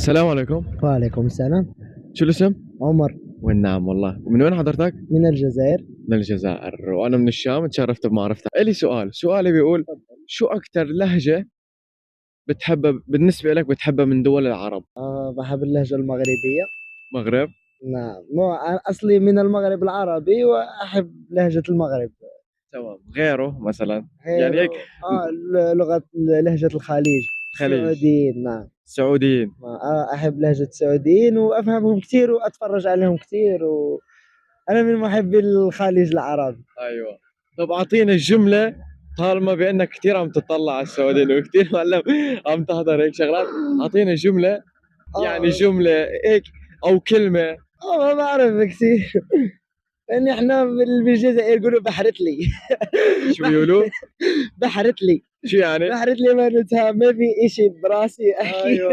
السلام عليكم. وعليكم السلام. شو الاسم؟ عمر. والنعم والله. من وين حضرتك؟ من الجزائر. من الجزائر وانا من الشام. تشرفت بمعرفتك. الي سؤالي بيقول: شو اكثر لهجة بتحبها بالنسبة لك، بتحبها من دول العرب؟ بحب اللهجة المغربية. مغرب. نعم، مو أنا أصلي من المغرب العربي وأحب لهجة المغرب. تمام. غيره مثلا غير يعني هيك؟ لغة لهجة الخليج. خليج. السعوديين، نعم. سعوديين. أحب لهجة السعوديين وأفهمهم كثير وأتفرج عليهم كثير، وأنا من محبي الخليج العربي. ايوه. طب اعطينا الجملة، طالما بانك كثير عم تطلع على السعوديين وكثير معلم عم تحضر هيك شغلات، اعطينا جملة، يعني آه جملة هيك او كلمة. ما بعرف كثير. لأن إحنا بالجزائر يقولوا بحرت لي. شو بيقولوا؟ بحرت لي. شو يعني؟ بحرت لي معناتها ما في إشي براسي أحكي. ايوه.